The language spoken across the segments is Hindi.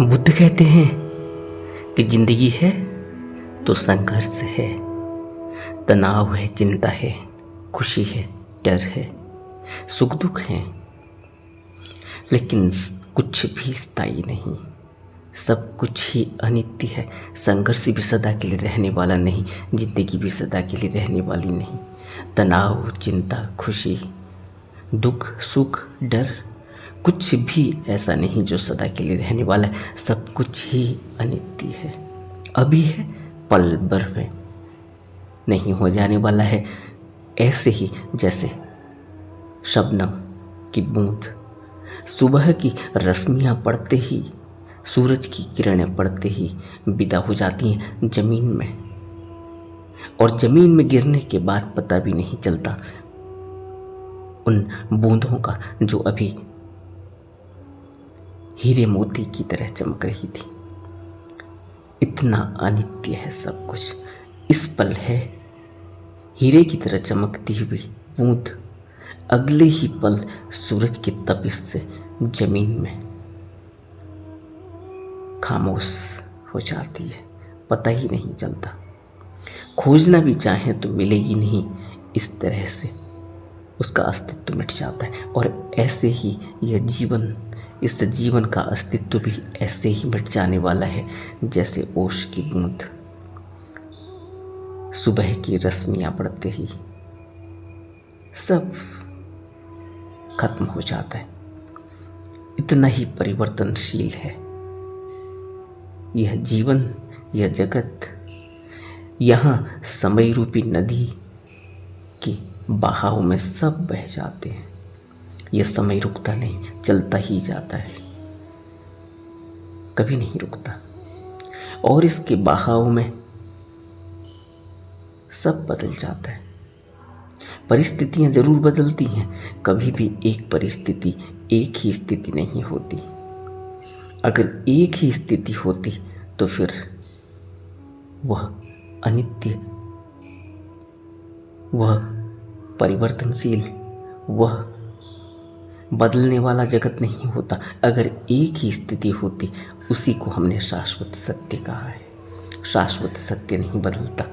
बुद्ध कहते हैं कि जिंदगी है तो संघर्ष है, तनाव है, चिंता है, खुशी है, डर है, सुख दुख है, लेकिन कुछ भी स्थायी नहीं। सब कुछ ही अनित्य है। संघर्ष भी सदा के लिए रहने वाला नहीं, जिंदगी भी सदा के लिए रहने वाली नहीं। तनाव, चिंता, खुशी, दुख, सुख, डर, कुछ भी ऐसा नहीं जो सदा के लिए रहने वाला है। सब कुछ ही अनित्य है। अभी है, पल भर में नहीं हो जाने वाला है। ऐसे ही जैसे शबनम की बूंद सुबह की रश्मियाँ पड़ते ही, सूरज की किरणें पड़ते ही विदा हो जाती हैं जमीन में, और जमीन में गिरने के बाद पता भी नहीं चलता उन बूंदों का जो अभी हीरे मोती की तरह चमक रही थी। इतना अनित्य है सब कुछ। इस पल है हीरे की तरह चमकती हुई बूंद, अगले ही पल सूरज की तपिश से जमीन में खामोश हो जाती है। पता ही नहीं चलता। खोजना भी चाहें तो मिलेगी नहीं। इस तरह से उसका अस्तित्व मिट जाता है। और ऐसे ही यह जीवन, इस जीवन का अस्तित्व भी ऐसे ही मिट जाने वाला है जैसे ओश की बूंद सुबह की रश्मियां पड़ते ही सब खत्म हो जाता है। इतना ही परिवर्तनशील है यह जीवन, यह जगत। यहाँ समय रूपी नदी की बहाव में सब बह जाते हैं। यह समय रुकता नहीं, चलता ही जाता है, कभी नहीं रुकता। और इसके बहाव में सब बदल जाता है। परिस्थितियां जरूर बदलती हैं, कभी भी एक परिस्थिति एक ही स्थिति नहीं होती। अगर एक ही स्थिति होती तो फिर वह अनित्य, वह परिवर्तनशील, वह बदलने वाला जगत नहीं होता। अगर एक ही स्थिति होती, उसी को हमने शाश्वत सत्य कहा है। शाश्वत सत्य नहीं बदलता।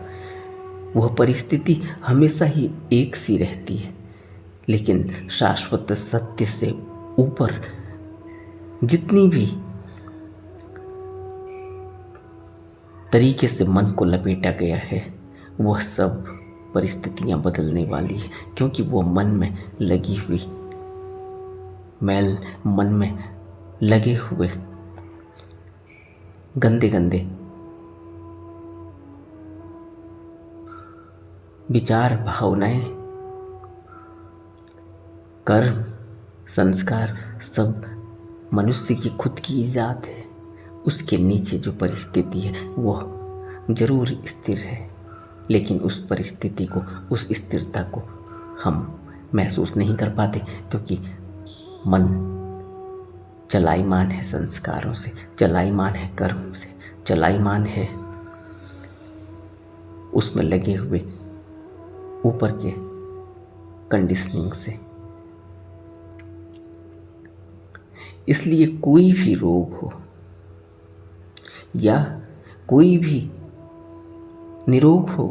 वह परिस्थिति हमेशा ही एक सी रहती है, लेकिन शाश्वत सत्य से ऊपर जितनी भी तरीके से मन को लपेटा गया है, वह सब परिस्थितियां बदलने वाली है। क्योंकि वो मन में लगी हुई मैल, मन में लगे हुए गंदे गंदे विचार, भावनाएं, कर्म, संस्कार सब मनुष्य की खुद की इजाद है। उसके नीचे जो परिस्थिति है वह जरूर स्थिर है, लेकिन उस परिस्थिति को, उस स्थिरता को हम महसूस नहीं कर पाते, क्योंकि मन चलाईमान है संस्कारों से, चलाईमान है कर्म से, चलाईमान है उसमें लगे हुए ऊपर के कंडीशनिंग से। इसलिए कोई भी रोग हो या कोई भी निरोग हो,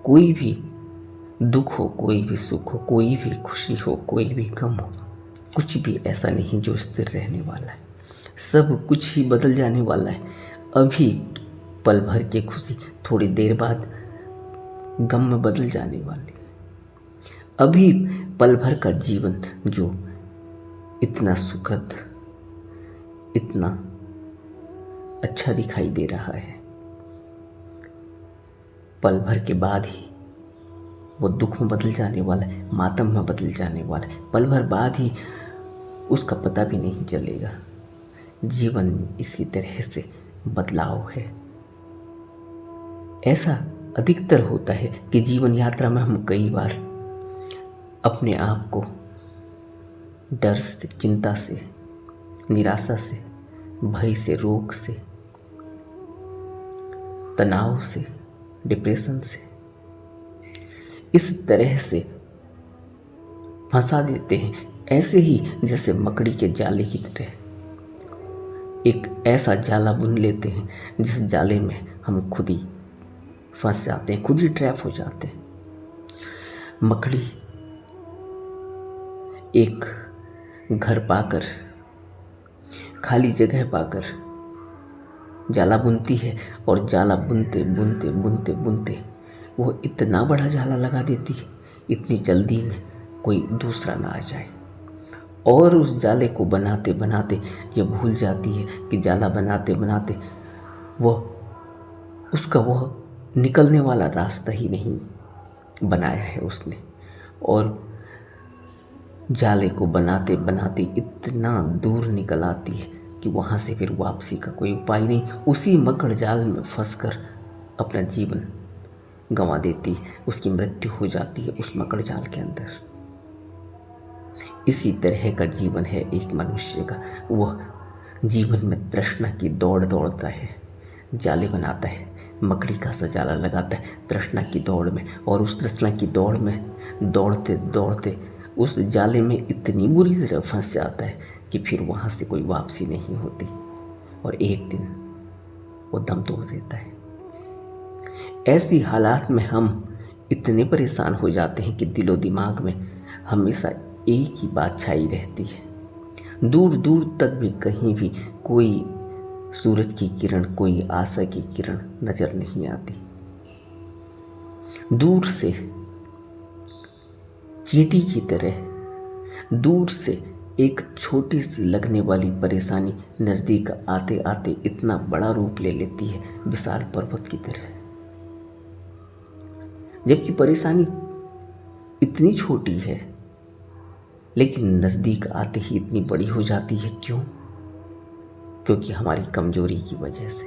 कोई भी दुख हो, कोई भी सुख हो, कोई भी खुशी हो, कोई भी गम हो, कुछ भी ऐसा नहीं जो स्थिर रहने वाला है। सब कुछ ही बदल जाने वाला है। अभी पल भर की खुशी थोड़ी देर बाद गम में बदल जाने वाली है। अभी पल भर का जीवन जो इतना सुखद, इतना अच्छा दिखाई दे रहा है, पल भर के बाद ही वो दुख में बदल जाने वाला है, मातम में बदल जाने वाला है। पल भर बाद ही उसका पता भी नहीं चलेगा। जीवन इसी तरह से बदलाव है। ऐसा अधिकतर होता है कि जीवन यात्रा में हम कई बार अपने आप को डर से, चिंता से, निराशा से, भय से, रोग से, तनाव से, डिप्रेशन से इस तरह से फंसा देते हैं, ऐसे ही जैसे मकड़ी के जाले की तरह एक ऐसा जाला बुन लेते हैं जिस जाले में हम खुद ही फंस जाते हैं, खुद ही ट्रैप हो जाते हैं। मकड़ी एक घर पाकर, खाली जगह पाकर जाला बुनती है और जाला बुनते बुनते बुनते बुनते वो इतना बड़ा जाला लगा देती है इतनी जल्दी में कोई दूसरा ना आ जाए। और उस जाले को बनाते बनाते ये भूल जाती है कि जाला बनाते बनाते वह निकलने वाला रास्ता ही नहीं बनाया है उसने। और जाले को बनाते बनाते इतना दूर निकल आती है कि वहाँ से फिर वापसी का कोई उपाय नहीं, उसी मकड़ जाल में फंसकर अपना जीवन गंवा देती है, उसकी मृत्यु हो जाती है उस मकड़ जाल के अंदर। इसी तरह का जीवन है एक मनुष्य का। वह जीवन में तृष्णा की दौड़ दौड़ता है, जाले बनाता है, मकड़ी का सा जाला लगाता है तृष्णा की दौड़ में, और उस तृष्णा की दौड़ में दौड़ते दौड़ते उस जाले में इतनी बुरी तरह फंस जाता है कि फिर वहाँ से कोई वापसी नहीं होती और एक दिन वो दम तोड़ देता है। ऐसी हालात में हम इतने परेशान हो जाते हैं कि दिलो दिमाग में हमेशा एक ही बात छाई रहती है। दूर दूर तक भी कहीं भी कोई सूरज की किरण, कोई आशा की किरण नजर नहीं आती। दूर से चींटी की तरह, दूर से एक छोटी सी लगने वाली परेशानी नजदीक आते आते इतना बड़ा रूप ले लेती है विशाल पर्वत की तरह। जबकि परेशानी इतनी छोटी है लेकिन नजदीक आते ही इतनी बड़ी हो जाती है। क्यों? क्योंकि हमारी कमजोरी की वजह से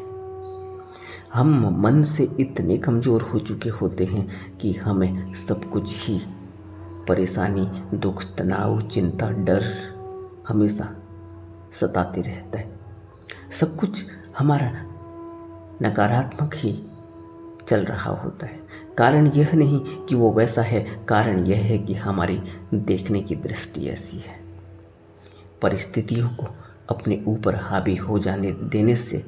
हम मन से इतने कमजोर हो चुके होते हैं कि हमें सब कुछ ही परेशानी, दुख, तनाव, चिंता, डर हमेशा सताते रहता है। सब कुछ हमारा नकारात्मक ही चल रहा होता है। कारण यह नहीं कि वो वैसा है, कारण यह है कि हमारी देखने की दृष्टि ऐसी है। परिस्थितियों को अपने ऊपर हावी हो जाने देने से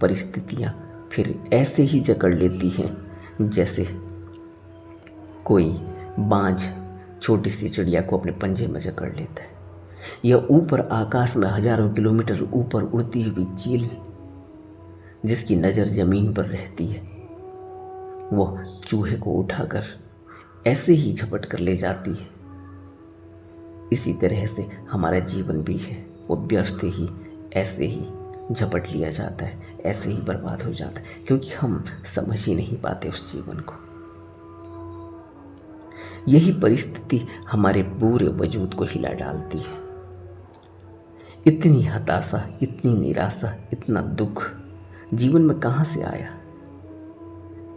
परिस्थितियाँ फिर ऐसे ही जकड़ लेती हैं जैसे कोई बाज छोटी सी चिड़िया को अपने पंजे में जकड़ लेता है, या ऊपर आकाश में हजारों किलोमीटर ऊपर उड़ती हुई चील जिसकी नज़र ज़मीन पर रहती है, वह चूहे को उठाकर ऐसे ही झपट कर ले जाती है। इसी तरह से हमारा जीवन भी है, वो व्यर्थ ही ऐसे ही झपट लिया जाता है, ऐसे ही बर्बाद हो जाता है, क्योंकि हम समझ ही नहीं पाते उस जीवन को। यही परिस्थिति हमारे पूरे वजूद को हिला डालती है। इतनी हताशा, इतनी निराशा, इतना दुख जीवन में कहाँ से आया?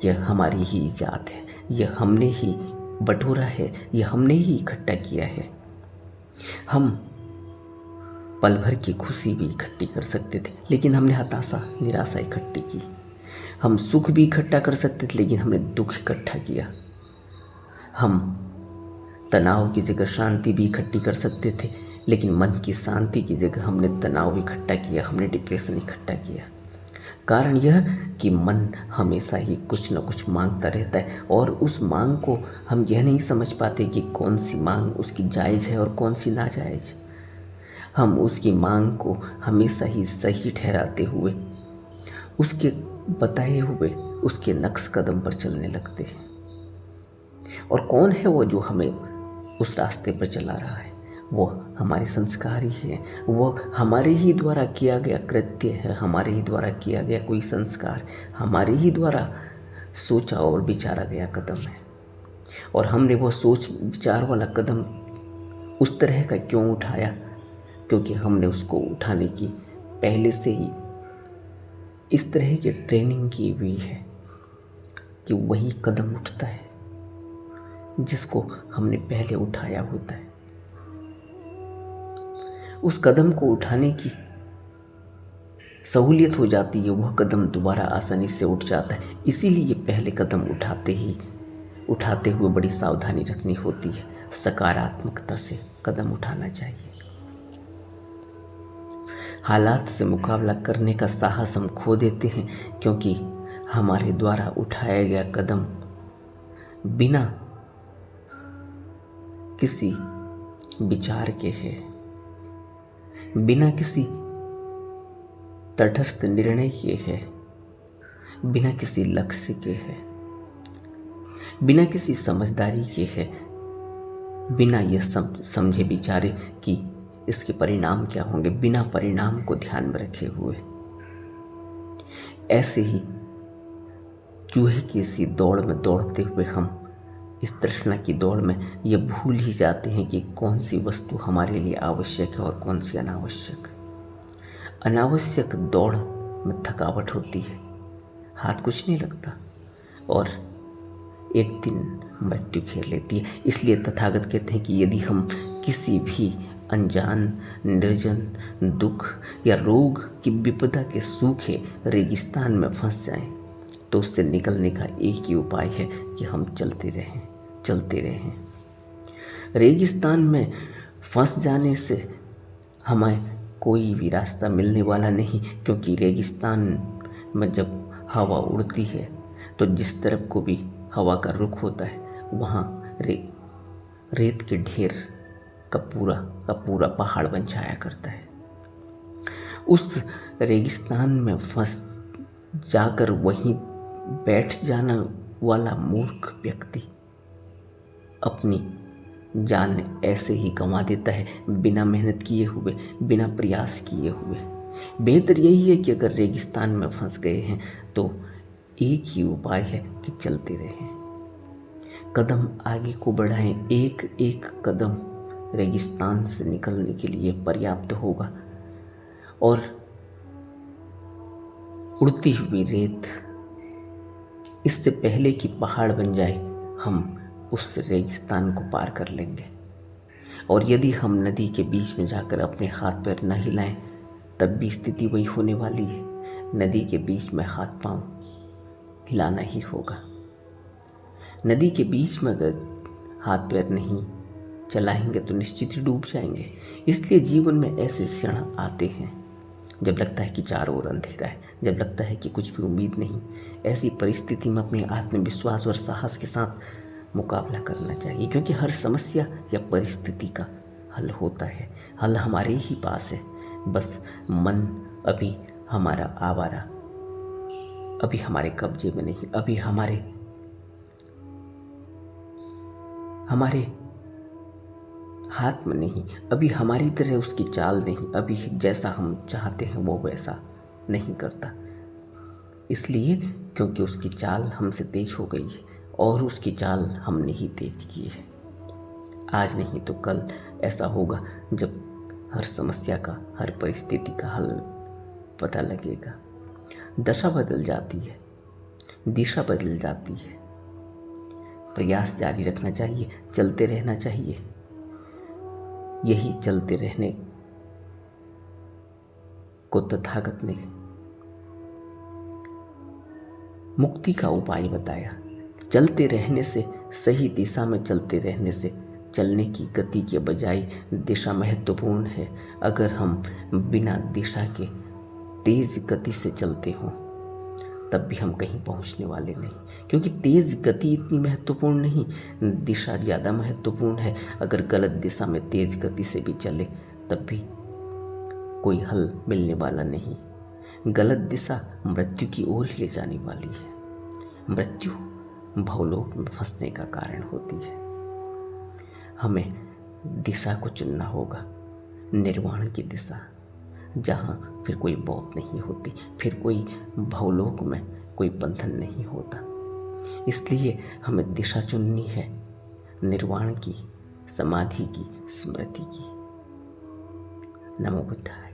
यह हमारी ही इजाद है, यह हमने ही बटोरा है, यह हमने ही इकट्ठा किया है। हम पल भर की खुशी भी इकट्ठी कर सकते थे लेकिन हमने हताशा, निराशा इकट्ठी की। हम सुख भी इकट्ठा कर सकते थे लेकिन हमने दुख इकट्ठा किया। हम तनाव की जगह शांति भी इकट्ठी कर सकते थे लेकिन मन की शांति की जगह हमने तनाव इकट्ठा किया, हमने डिप्रेशन इकट्ठा किया। कारण यह कि मन हमेशा ही कुछ न कुछ मांगता रहता है और उस मांग को हम यह नहीं समझ पाते कि कौन सी मांग उसकी जायज़ है और कौन सी नाजायज़। हम उसकी मांग को हमेशा ही सही ठहराते हुए उसके बताए हुए उसके नक्श कदम पर चलने लगते हैं। और कौन है वो जो हमें उस रास्ते पर चला रहा है? वो हमारे संस्कार ही है, वो हमारे ही द्वारा किया गया कृत्य है, हमारे ही द्वारा किया गया कोई संस्कार, हमारे ही द्वारा सोचा और विचारा गया कदम है। और हमने वो सोच विचार वाला कदम उस तरह का क्यों उठाया? क्योंकि हमने उसको उठाने की पहले से ही इस तरह की ट्रेनिंग की हुई है कि वही कदम उठता है जिसको हमने पहले उठाया होता है। उस कदम को उठाने की सहूलियत हो जाती है, वह कदम दोबारा आसानी से उठ जाता है। इसीलिए पहले कदम उठाते हुए बड़ी सावधानी रखनी होती है। सकारात्मकता से कदम उठाना चाहिए। हालात से मुकाबला करने का साहस हम खो देते हैं, क्योंकि हमारे द्वारा उठाया गया कदम बिना किसी विचार के है, बिना किसी तटस्थ निर्णय के है, बिना किसी लक्ष्य के है, बिना किसी समझदारी के है, बिना यह समझे विचारे कि इसके परिणाम क्या होंगे, बिना परिणाम को ध्यान में रखे हुए। ऐसे ही चूहे की सी दौड़ में दौड़ते हुए हम इस तृष्णा की दौड़ में यह भूल ही जाते हैं कि कौन सी वस्तु हमारे लिए आवश्यक है और कौन सी अनावश्यक। अनावश्यक दौड़ में थकावट होती है, हाथ कुछ नहीं लगता और एक दिन मृत्यु घेर लेती है। इसलिए तथागत कहते हैं कि यदि हम किसी भी अनजान, निर्जन, दुख या रोग की विपदा के सूखे रेगिस्तान में फंस जाएं, तो उससे निकलने का एक ही उपाय है कि हम चलते रहें, चलते रहें। रेगिस्तान में फंस जाने से हमें कोई भी रास्ता मिलने वाला नहीं, क्योंकि रेगिस्तान में जब हवा उड़ती है तो जिस तरफ को भी हवा का रुख होता है वहाँ रेत के ढेर का पूरा पहाड़ बन जाया करता है। उस रेगिस्तान में फंस जाकर वहीं बैठ जाने वाला मूर्ख व्यक्ति अपनी जान ऐसे ही गंवा देता है, बिना मेहनत किए हुए, बिना प्रयास किए हुए। बेहतर यही है कि अगर रेगिस्तान में फंस गए हैं तो एक ही उपाय है कि चलते रहें, कदम आगे को बढ़ाएं। एक एक कदम रेगिस्तान से निकलने के लिए पर्याप्त होगा और उड़ती हुई रेत इससे पहले कि पहाड़ बन जाए हम उस रेगिस्तान को पार कर लेंगे। और यदि हम नदी के बीच में जाकर अपने हाथ पैर न हिलाएं तब भी स्थिति वही होने वाली है, नदी के बीच में हाथ पांव हिलाना ही होगा। नदी के बीच में अगर हाथ पैर नहीं चलाएंगे तो निश्चित ही डूब जाएंगे। इसलिए जीवन में ऐसे क्षण आते हैं जब लगता है कि चारों ओर अंधेरा है, जब लगता है कि कुछ भी उम्मीद नहीं। ऐसी परिस्थिति में अपने आत्मविश्वास और साहस के साथ मुकाबला करना चाहिए, क्योंकि हर समस्या या परिस्थिति का हल होता है, हल हमारे ही पास है। बस मन अभी हमारा आवारा, अभी हमारे कब्जे में नहीं, अभी हमारे हाथ में नहीं, अभी हमारी तरह उसकी चाल नहीं, अभी जैसा हम चाहते हैं वो वैसा नहीं करता। इसलिए क्योंकि उसकी चाल हमसे तेज हो गई है और उसकी चाल हमने ही तेज की है। आज नहीं तो कल ऐसा होगा जब हर समस्या का, हर परिस्थिति का हल पता लगेगा। दशा बदल जाती है, दिशा बदल जाती है। प्रयास जारी रखना चाहिए, चलते रहना चाहिए। यही चलते रहने को तथागत ने मुक्ति का उपाय बताया। चलते रहने से, सही दिशा में चलते रहने से, चलने की गति के बजाय दिशा महत्वपूर्ण है। अगर हम बिना दिशा के तेज गति से चलते हों तब भी हम कहीं पहुंचने वाले नहीं, क्योंकि तेज गति इतनी महत्वपूर्ण नहीं, दिशा ज़्यादा महत्वपूर्ण है। अगर गलत दिशा में तेज गति से भी चले तब भी कोई हल मिलने वाला नहीं। गलत दिशा मृत्यु की ओर ही ले जाने वाली है। मृत्यु भवलोक में फंसने का कारण होती है। हमें दिशा को चुनना होगा, निर्वाण की दिशा, जहाँ फिर कोई मौत नहीं होती, फिर कोई भवलोक में कोई बंधन नहीं होता। इसलिए हमें दिशा चुननी है, निर्वाण की, समाधि की, स्मृति की। नमो बुद्धाय।